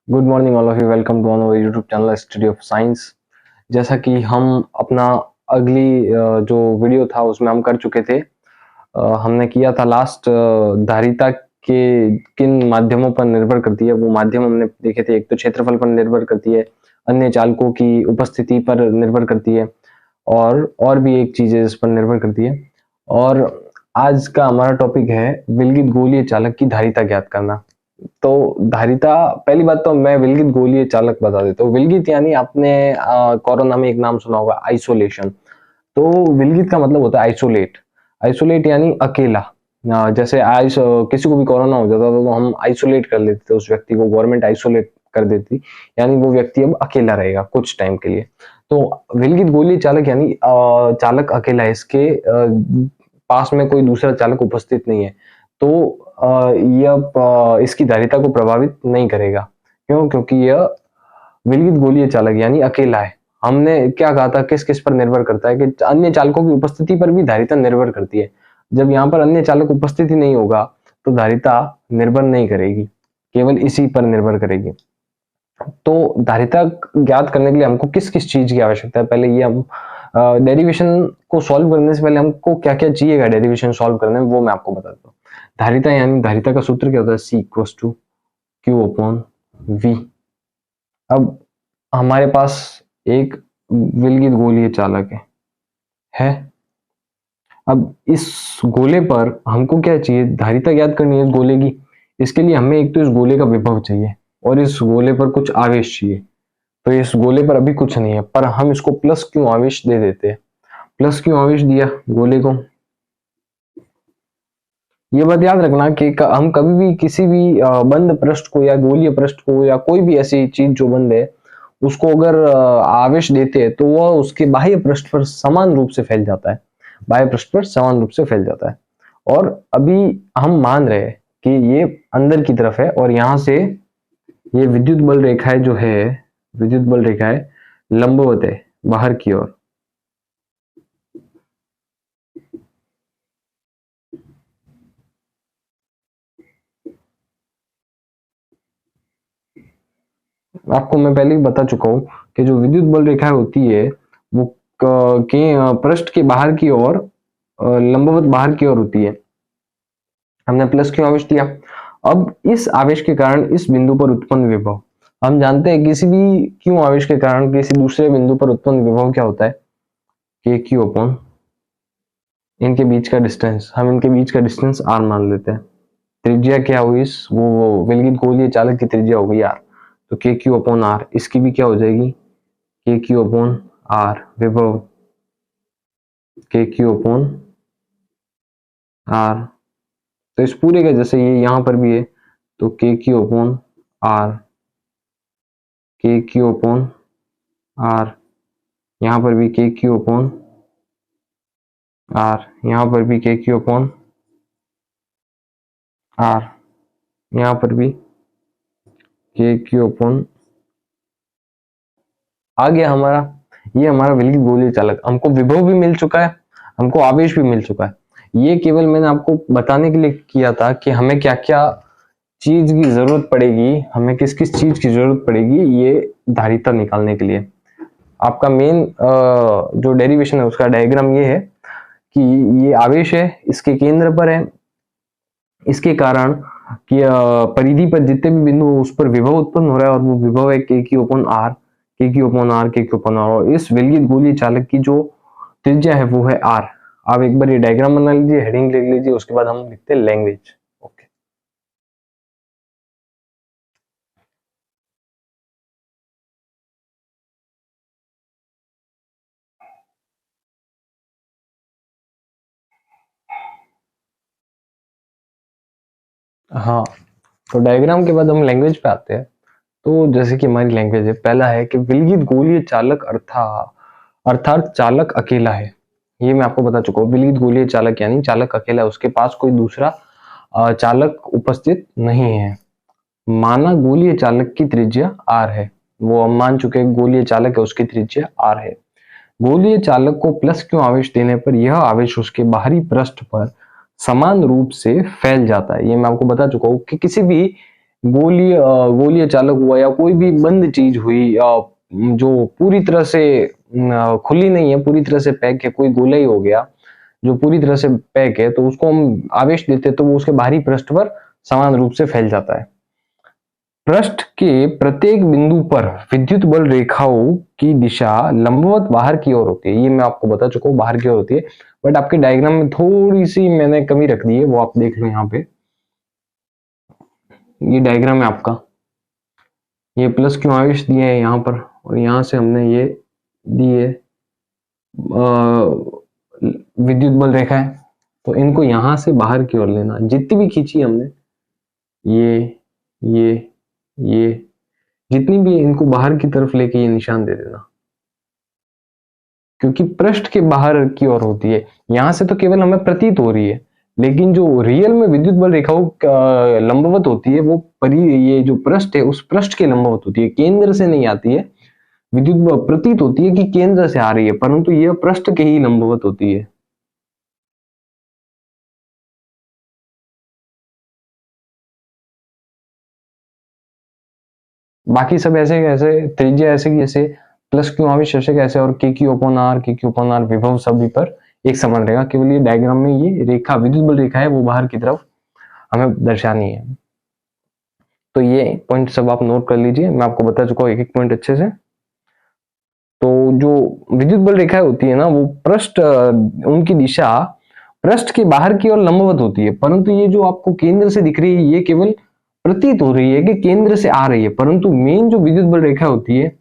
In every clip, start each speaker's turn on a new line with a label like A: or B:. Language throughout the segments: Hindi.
A: Good morning all of you. Welcome to our YouTube channel study of science. जैसा कि हम अपना अगली जो वीडियो था उसमें हम कर चुके थे, हमने किया था लास्ट धारिता के किन माध्यमों पर निर्भर करती है। वो माध्यम हमने देखे थे। एक तो क्षेत्रफल पर निर्भर करती है, अन्य चालकों की उपस्थिति पर निर्भर करती है, और भी एक चीज है जिस पर निर्भर करती है। और आज का हमारा टॉपिक है विलगित गोलीय चालक की धारिता ज्ञात करना। तो धारिता, पहली बात तो मैं विलगित गोलीय चालक बता देता हूँ। विलगित यानी आपने कोरोना में एक नाम सुना होगा, आइसोलेशन। तो विलगित का मतलब होता है आइसोलेट। आइसोलेट यानी अकेला। जैसे किसी को भी कोरोना हो जाता था तो हम आइसोलेट कर लेते थे उस व्यक्ति को, गवर्नमेंट आइसोलेट कर देती, यानी वो व्यक्ति अब अकेला रहेगा कुछ टाइम के लिए। तो विलगित गोलीय चालक यानी चालक अकेला है, इसके पास में कोई दूसरा चालक उपस्थित नहीं है, तो यह इसकी धारिता को प्रभावित नहीं करेगा। क्यों? क्योंकि यह विलगित गोलीय चालक यानी अकेला है। हमने क्या कहा था, किस किस पर निर्भर करता है कि अन्य चालकों की उपस्थिति पर भी धारिता निर्भर करती है। जब यहाँ पर अन्य चालक उपस्थिति नहीं होगा तो धारिता निर्भर नहीं करेगी, केवल इसी पर निर्भर करेगी। तो धारिता ज्ञात करने के लिए हमको किस किस चीज की आवश्यकता है, पहले ये हम डेरिवेशन को सॉल्व करने से पहले हमको क्या क्या चाहिएगा डेरिवेशन सॉल्व करने में, वो मैं आपको बताता हूँ। धारिता यानी धारिता का सूत्र क्या होता है, C equals to q upon V. अब हमारे पास एक विलगित गोलीय चालक है। अब इस गोले पर हमको क्या चाहिए, धारिता ज्ञात करनी है इस गोले की। इसके लिए हमें एक तो इस गोले का विभव चाहिए और इस गोले पर कुछ आवेश चाहिए। तो इस गोले पर अभी कुछ नहीं है, पर हम इसको प्लस क्यू आवेश दे देते हैं। प्लस क्यू आवेश दिया गोले को। ये बात याद रखना कि हम कभी भी किसी भी बंद पृष्ठ को या गोलीय पृष्ठ को या कोई भी ऐसी चीज जो बंद है उसको अगर आवेश देते हैं तो वह उसके बाह्य पृष्ठ पर समान रूप से फैल जाता है। बाह्य पृष्ठ पर समान रूप से फैल जाता है। और अभी हम मान रहे हैं कि ये अंदर की तरफ है और यहां से ये विद्युत बल रेखाएं जो है, विद्युत बल रेखाएं लंबवत है बाहर की ओर। आपको मैं पहले ही बता चुका हूं कि जो विद्युत बल रेखाएं होती है वो के पृष्ठ के बाहर की ओर, लंबवत बाहर की ओर होती है। हमने प्लस क्यू आवेश दिया। अब इस आवेश के कारण इस बिंदु पर उत्पन्न विभव, हम जानते हैं किसी भी क्यू आवेश के कारण किसी दूसरे बिंदु पर उत्पन्न विभव क्या होता है, के क्यू अपॉन इनके बीच का डिस्टेंस। हम इनके बीच का डिस्टेंस आर मान लेते हैं। त्रिज्या क्या हुई, इस वो विलगित गोलीय चालक की त्रिज्या हो गई आर। तो के क्यू अपॉन आर, इसकी भी क्या हो जाएगी, के क्यू अपॉन आर विभव, के क्यू अपॉन आर। तो इस पूरे का जैसे ये यहां पर भी है तो के क्यू अपॉन आर, के क्यू अपॉन आर, यहां पर भी के क्यू अपॉन आर, यहां पर भी के क्यू अपॉन आर, यहां पर भी के क्यू अपॉन। आ गया हमारा, ये हमारा विलगित गोलीय चालक। हमको विभव भी मिल चुका है, हमको आवेश भी मिल चुका है। ये केवल मैंने आपको बताने के लिए किया था कि हमें क्या क्या चीज की जरूरत पड़ेगी, हमें किस किस चीज की जरूरत पड़ेगी ये धारिता निकालने के लिए। आपका मेन जो डेरिवेशन है उसका डायग्राम ये है कि ये आवेश है, इसके केंद्र पर है, इसके कारण कि परिधि पर जितने भी बिंदु उस पर विभव उत्पन्न हो रहा है और वो विभव है के क्यू अपॉन आर, के क्यू अपॉन आर, के क्यू अपॉन आर। और इस विलगित गोलीय चालक की जो त्रिज्या है वो है आर। आप एक बार ये डायग्राम बना लीजिए, हेडिंग लिख लीजिए, उसके बाद हम लिखते हैं लैंग्वेज। ओके, हाँ। तो डायग्राम के बाद हम लैंग्वेज पे आते हैं। तो जैसे कि हमारी लैंग्वेज है, पहला है कि विलगित गोलीय चालक अर्थात चालक अकेला है। ये मैं आपको बता चुका हूँ। विलगित गोलीय चालक यानी चालक अकेला है, उसके पास कोई दूसरा चालक उपस्थित नहीं है। माना गोलीय चालक की त्रिज्या आर है, वो हम मान चुके हैं गोलीय चालक है उसकी त्रिज्या आर है। गोलीय चालक को प्लस क्यू आवेश देने पर यह आवेश उसके बाहरी पृष्ठ पर समान रूप से फैल जाता है। ये मैं आपको बता चुका हूँ कि किसी भी गोलीय चालक हुआ या कोई भी बंद चीज हुई जो पूरी तरह से खुली नहीं है, पूरी तरह से पैक है, कोई गोला ही हो गया जो पूरी तरह से पैक है, तो उसको हम आवेश देते हैं तो वो उसके बाहरी पृष्ठ पर समान रूप से फैल जाता है। पृष्ठ के प्रत्येक बिंदु पर विद्युत बल रेखाओं की दिशा लंबवत बाहर की ओर होती है। ये मैं आपको बता चुका हूँ, बाहर की ओर होती है, बट आपके डायग्राम में थोड़ी सी मैंने कमी रख दी है, वो आप देख लो यहाँ पे। ये डायग्राम है आपका, ये प्लस क्यों आवेश दिए हैं यहाँ पर, और यहाँ से हमने ये दिए विद्युत बल रेखा है, तो इनको यहां से बाहर की ओर लेना, जितनी भी खींची हमने, ये ये जितनी भी, इनको बाहर की तरफ लेके ये निशान दे देना, क्योंकि पृष्ठ के बाहर की ओर होती है। यहां से तो केवल हमें प्रतीत हो रही है, लेकिन जो रियल में विद्युत बल रेखाओं लंबवत होती है, वो ये जो पृष्ठ है उस पृष्ठ के लंबवत होती है, केंद्र से नहीं आती है। विद्युत बल प्रतीत होती है कि केंद्र से आ रही है, परंतु यह पृष्ठ के ही लंबवत होती है। बाकी सब ऐसे कैसे, त्रिज्या ऐसे की ऐसे, प्लस क्यू आवेश ऐसे कैसे, और के क्यू अपॉन आर विभव सभी पर एक समान रहेगा। केवल ये डायग्राम में ये रेखा, विद्युत बल रेखा है, वो बाहर की तरफ हमें दर्शानी है। तो ये पॉइंट सब आप नोट कर लीजिए, मैं आपको बता चुका हूँ एक एक पॉइंट अच्छे से। तो जो विद्युत बल रेखाएं होती है ना, वो पृष्ठ, उनकी दिशा पृष्ठ के बाहर की ओर लंबवत होती है, परंतु ये जो आपको केंद्र से दिख रही है, ये केवल प्रतीत हो रही है कि केंद्र से आ रही है, परंतु मेन जो विद्युत बल रेखा होती है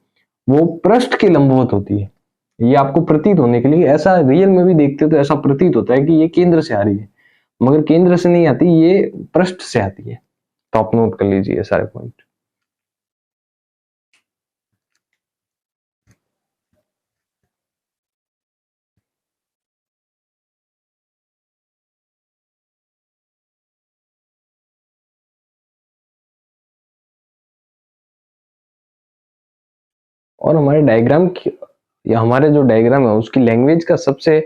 A: वो पृष्ठ के लंबवत होती है। ये आपको प्रतीत होने के लिए, ऐसा रियल में भी देखते हो तो ऐसा प्रतीत होता है कि ये केंद्र से आ रही है, मगर केंद्र से नहीं आती, ये पृष्ठ से आती है। तो आप नोट कर लीजिए सारे पॉइंट। और हमारे डायग्राम की, या हमारे जो डायग्राम है उसकी लैंग्वेज का सबसे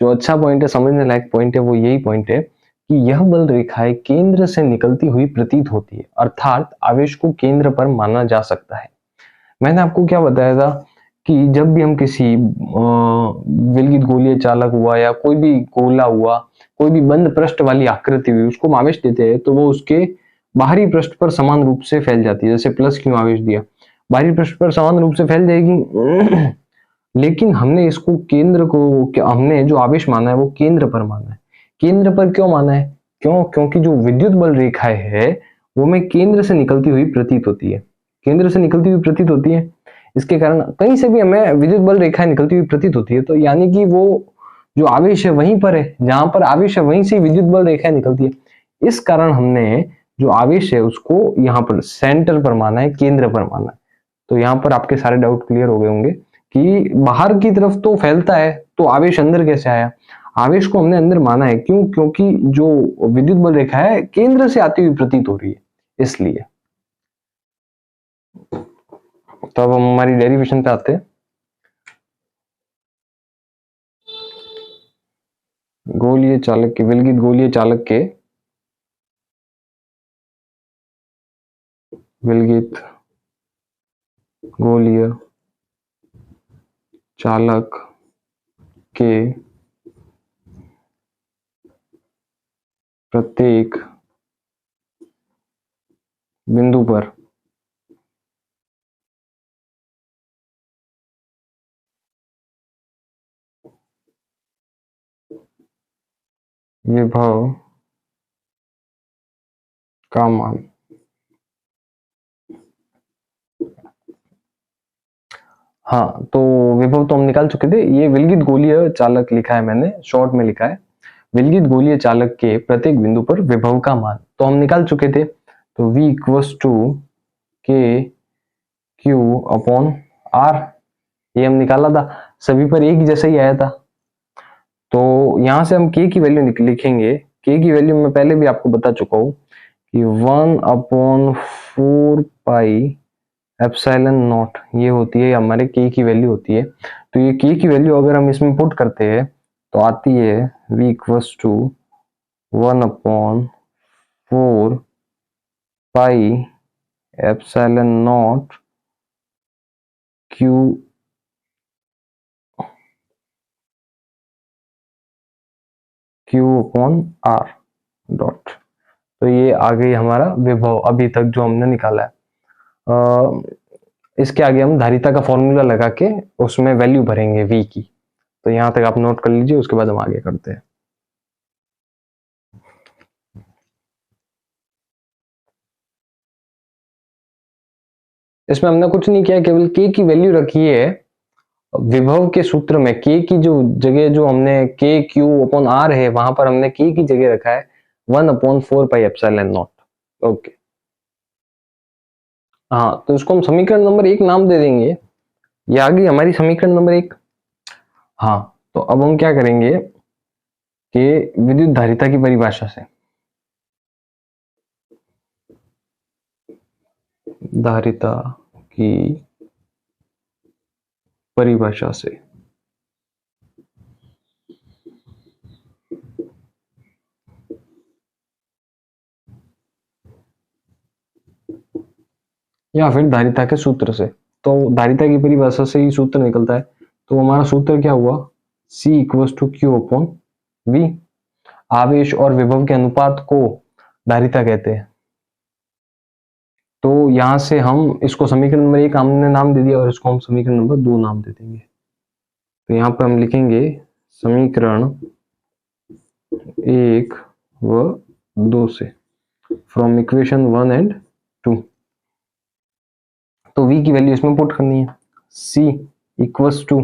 A: जो अच्छा पॉइंट है, समझने लायक पॉइंट है, वो यही पॉइंट है कि यह बल रेखाएं केंद्र से निकलती हुई प्रतीत होती है, अर्थात आवेश को केंद्र पर माना जा सकता है। मैंने आपको क्या बताया था कि जब भी हम किसी विलगित गोलीय चालक हुआ या कोई भी गोला हुआ, कोई भी बंद पृष्ठ वाली आकृति हुई, उसको हम आवेश देते हैं तो वो उसके बाहरी पृष्ठ पर समान रूप से फैल जाती है। जैसे प्लस क्यों आवेश दिया, बाहरी पृष्ठ पर समान रूप से फैल जाएगी। लेकिन हमने इसको केंद्र को, हमने जो आवेश माना है वो केंद्र पर माना है। केंद्र पर क्यों माना है? क्योंकि जो विद्युत बल रेखाएं है वो में केंद्र से निकलती हुई प्रतीत होती है, केंद्र से निकलती हुई प्रतीत होती है। इसके कारण कहीं से भी हमें विद्युत बल रेखाएं निकलती हुई प्रतीत होती है, तो यानी कि वो जो आवेश है वहीं पर है, जहां पर आवेश है वहीं से विद्युत बल रेखाएं निकलती है। इस कारण हमने जो आवेश है उसको यहाँ पर सेंटर पर माना है, केंद्र पर माना है। तो यहाँ पर आपके सारे डाउट क्लियर हो गए होंगे कि बाहर की तरफ तो फैलता है, तो आवेश अंदर कैसे आया? आवेश को हमने अंदर माना है, क्यों? क्योंकि जो विद्युत बल रेखा है केंद्र से आती हुई प्रतीत हो रही है, इसलिए। तो अब हम हमारी डेरिवेशन पे आते हैं। गोलीय चालक के, विलगित गोलीय चालक के, विलगित गोलीय चालक के प्रत्येक बिंदु पर विभव का मान, हाँ तो विभव तो हम निकाल चुके थे, ये विलगित गोलीय चालक लिखा है मैंने, शॉर्ट में लिखा है विलगित गोलीय चालक के प्रत्येक बिंदु पर विभव का मान, तो हम निकाल चुके थे। तो V इक्वल्स टू के क्यू अपॉन आर, ये हम निकाला था, सभी पर एक जैसा ही आया था। तो यहां से हम k की वैल्यू लिखेंगे। k की वैल्यू मैं पहले भी आपको बता चुका हूं कि 1/4 पाई एप्सिलॉन नॉट, ये होती है हमारे k की वैल्यू होती है। तो ये k की वैल्यू अगर हम इसमें पुट करते हैं तो आती है V equals to 1/4 pi epsilon naught q upon r dot. तो ये आ गई हमारा विभव अभी तक जो हमने निकाला है। इसके आगे हम धारिता का फॉर्मूला लगा के उसमें वैल्यू भरेंगे v की। तो यहां तक आप नोट कर लीजिए, उसके बाद हम आगे करते हैं। इसमें हमने कुछ नहीं किया, केवल k की वैल्यू रखी है विभव के सूत्र में। k की जो जगह जो हमने k q अपॉन r है, वहां पर हमने k की जगह रखा है 1/4 पाई एप्सिलॉन नॉट। ओके, हाँ, तो इसको हम समीकरण नंबर 1 नाम दे देंगे। ये आ गई हमारी समीकरण नंबर 1। हाँ, तो अब हम क्या करेंगे कि विद्युत धारिता की परिभाषा से, धारिता की परिभाषा से या फिर धारिता के सूत्र से। तो धारिता की परिभाषा से ही सूत्र निकलता है। तो हमारा सूत्र क्या हुआ, C equals to q upon V। आवेश और विभव के अनुपात को धारिता कहते हैं। तो यहां से हम इसको समीकरण नंबर 1 हमने नाम दे दिया और इसको हम समीकरण नंबर 2 नाम दे देंगे। तो यहां पर हम लिखेंगे समीकरण 1 व 2 से, फ्रॉम इक्वेशन 1 एंड 2। तो v की वैल्यू इसमें पुट करनी है, c equals to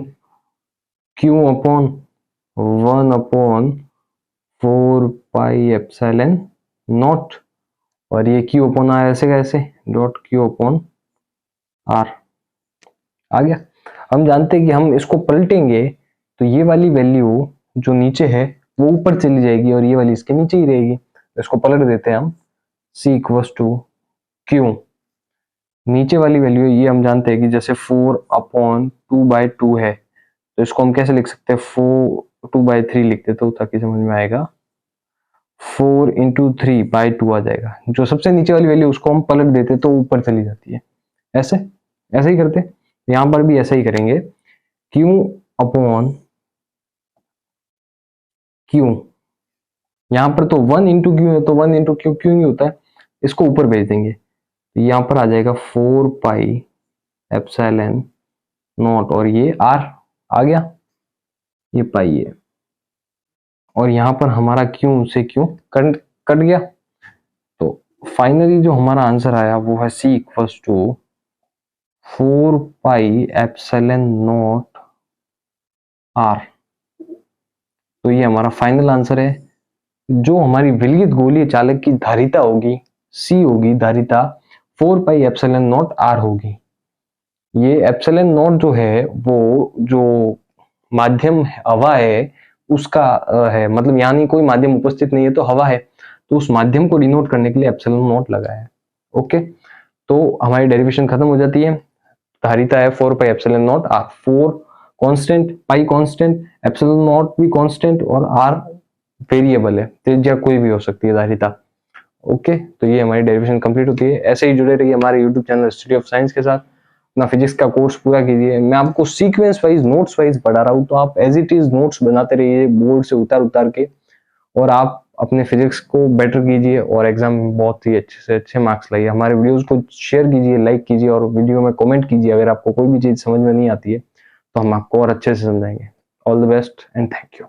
A: q upon 1/4 pi epsilon naught, और ये q अपॉन r ऐसे कैसे, डॉट q अपॉन r। आ गया। हम जानते हैं कि हम इसको पलटेंगे तो ये वाली वैल्यू जो नीचे है वो ऊपर चली जाएगी और ये वाली इसके नीचे ही रहेगी। इसको पलट देते हैं हम, c इक्वल्स टू q, नीचे वाली वैल्यू ये हम जानते हैं कि जैसे 4/2/2 है, तो इसको हम कैसे लिख सकते हैं, 4/2/3 लिख देते हो ताकि समझ में आएगा। 4/3/2 आ जाएगा। जो सबसे नीचे वाली वैल्यू उसको हम पलट देते तो ऊपर चली जाती है। ऐसे ऐसे ही करते, यहां पर भी ऐसा ही करेंगे। q अपॉन q, यहां पर तो 1 इंटू क्यू है, तो 1 इंटू क्यू क्यों नहीं होता है, इसको ऊपर भेज देंगे। तो यहां पर आ जाएगा 4 पाई एप्सिलॉन नॉट, और ये r आ गया, ये पाई है, और यहां पर हमारा क्यू से क्यू कट गया। तो फाइनली जो हमारा आंसर आया वो है c equals to 4 pi epsilon naught r। तो ये हमारा फाइनल आंसर है। जो हमारी विलगित गोलीय चालक की धारिता होगी c होगी, धारिता 4 पाई एप्सिलॉन नॉट r होगी। ये एप्सिलॉन नॉट जो है वो जो माध्यम हवा है उसका है, मतलब यहाँ नहीं कोई माध्यम उपस्थित नहीं है तो हवा है, तो उस माध्यम को डिनोट करने के लिए एप्सिलॉन नॉट लगा है। ओके, तो हमारी डेरिवेशन खत्म हो जाती है। धारिता है 4 pi epsilon naught r, 4 constant, pi constant, epsilon not भी कांस्टेंट, और r वेरिएबल है, त्रिज्या कोई भी हो सकती है धारिता। ओके, तो ये हमारी डेरिवेशन कंप्लीट होती है। ऐसे ही जुड़े रहिए हमारे YouTube channel study of science के साथ। अपना फिजिक्स का कोर्स पूरा कीजिए। मैं आपको सीक्वेंस वाइज नोट्स वाइज पढ़ा रहा हूँ, तो आप एज इट इज नोट्स बनाते रहिए बोर्ड से उतार के, और आप अपने फिजिक्स को बेटर कीजिए और एग्जाम में बहुत ही अच्छे से अच्छे मार्क्स लाइए। हमारे वीडियोस को शेयर कीजिए, लाइक कीजिए, और वीडियो में कमेंट कीजिए। अगर आपको कोई भी चीज समझ में नहीं आती है तो हम आपको और अच्छे से समझाएंगे। All the best and thank you.